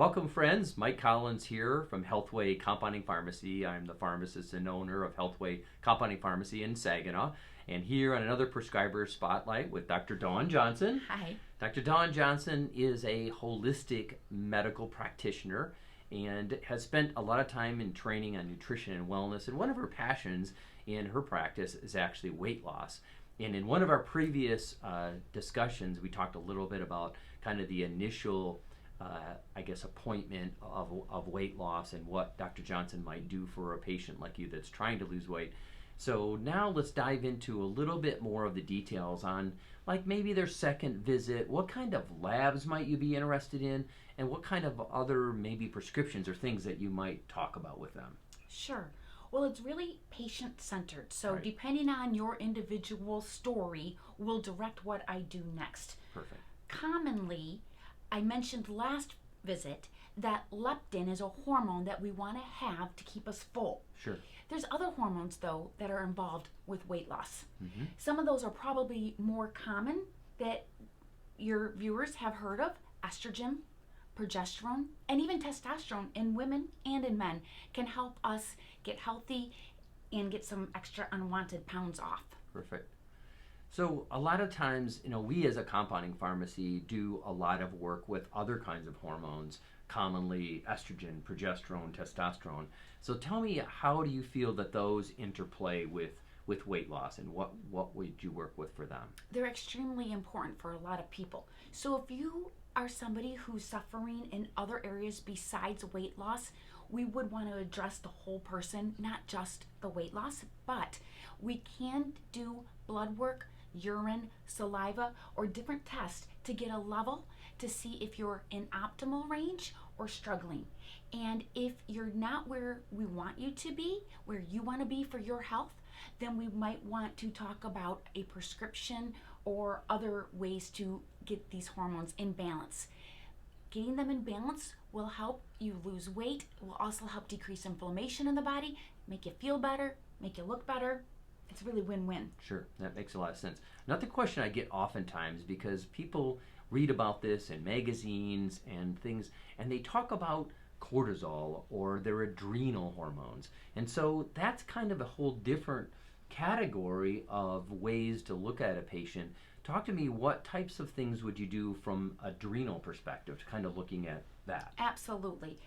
Welcome, friends. Mike Collins here from Healthway Compounding Pharmacy. I'm the pharmacist and owner of Healthway Compounding Pharmacy in Saginaw. And here on another prescriber spotlight with Dr. Dawn Johnson. Hi. Dr. Dawn Johnson is a holistic medical practitioner and has spent a lot of time in training on nutrition and wellness. And one of her passions in her practice is actually weight loss. And in one of our previous discussions, we talked a little bit about kind of the initial appointment of weight loss and what Dr. Johnson might do for a patient like you that's trying to lose weight. So now let's dive into a little bit more of the details on like maybe their second visit. What kind of labs might you be interested in, and what kind of other maybe prescriptions or things that you might talk about with them? Sure. Well, it's really patient-centered. So Right. depending on your individual story, will direct what I do next. Perfect. Commonly, I mentioned last visit that leptin is a hormone that we want to have to keep us full. Sure. There's other hormones, though, that are involved with weight loss. Mm-hmm. Some of those are probably more common that your viewers have heard of: estrogen, progesterone, and even testosterone in women and in men can help us get healthy and get some extra unwanted pounds off. Perfect. So a lot of times, we as a compounding pharmacy do a lot of work with other kinds of hormones, commonly estrogen, progesterone, testosterone. So tell me, how do you feel that those interplay with weight loss, and what would you work with for them? They're extremely important for a lot of people. So if you are somebody who's suffering in other areas besides weight loss, we would want to address the whole person, not just the weight loss, but we can do blood work, urine, saliva, or different tests to get a level to see if you're in optimal range or struggling. And if you're not where we want you to be, where you want to be for your health, then we might want to talk about a prescription or other ways to get these hormones in balance. Getting them in balance will help you lose weight. It will also help decrease inflammation in the body, make you feel better, make you look better. It's really win-win. Sure, that makes a lot of sense. Another question I get oftentimes, because people read about this in magazines and things, and they talk about cortisol or their adrenal hormones. And so that's kind of a whole different category of ways to look at a patient. Talk to me, what types of things would you do from adrenal perspective, to kind of looking at that? Absolutely.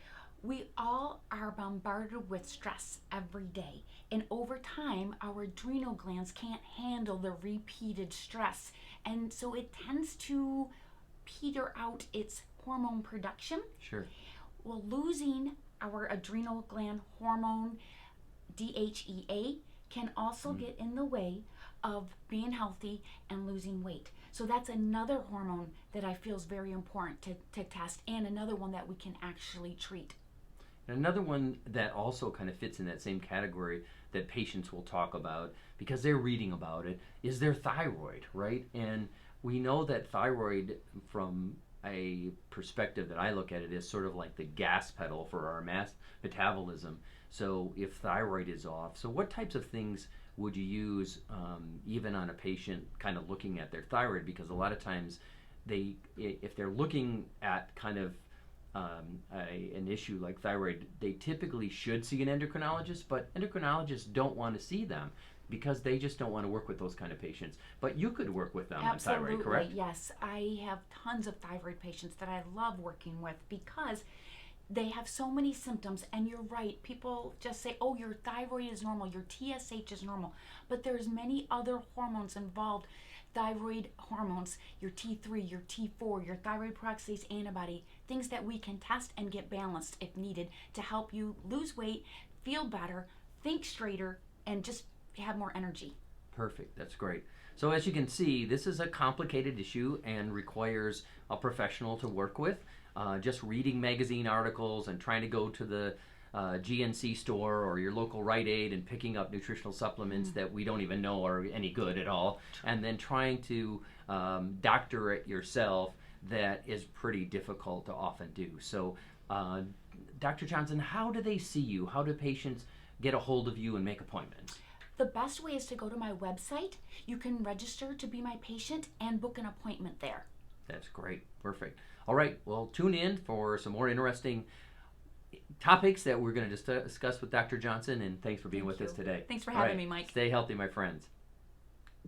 We all are bombarded with stress every day, and over time our adrenal glands can't handle the repeated stress, and so it tends to peter out its hormone production. Sure. Well, losing our adrenal gland hormone DHEA can also get in the way of being healthy and losing weight. So that's another hormone that I feel is very important to test, and another one that we can actually treat. And another one that also kind of fits in that same category that patients will talk about because they're reading about it is their thyroid, right? And we know that thyroid, from a perspective that I look at it, is sort of like the gas pedal for our mass metabolism. So if thyroid is off, so what types of things would you use even on a patient kind of looking at their thyroid? Because a lot of times if they're looking at kind of an issue like thyroid, they typically should see an endocrinologist, but endocrinologists don't want to see them because they just don't want to work with those kind of patients. But you could work with them Absolutely, on thyroid, correct? Yes. I have tons of thyroid patients that I love working with because they have so many symptoms, and you're right, people just say, oh, your thyroid is normal, your TSH is normal, but there's many other hormones involved. Thyroid hormones, your T3, your T4, your thyroid peroxidase antibody, things that we can test and get balanced if needed to help you lose weight, feel better, think straighter, and just have more energy. Perfect, that's great. So as you can see, this is a complicated issue and requires a professional to work with. Just reading magazine articles and trying to go to the GNC store or your local Rite Aid and picking up nutritional supplements that we don't even know are any good at all, and then trying to doctor it yourself, that is pretty difficult to often do. So Dr. Johnson, how do they see you? How do patients get a hold of you and make appointments? The best way is to go to my website. You can register to be my patient and book an appointment there. That's great. Perfect. All right, well, tune in for some more interesting topics that we're going to discuss with Dr. Johnson, and thanks for being with us today. Thanks for All having right, me, Mike. Stay healthy, my friends.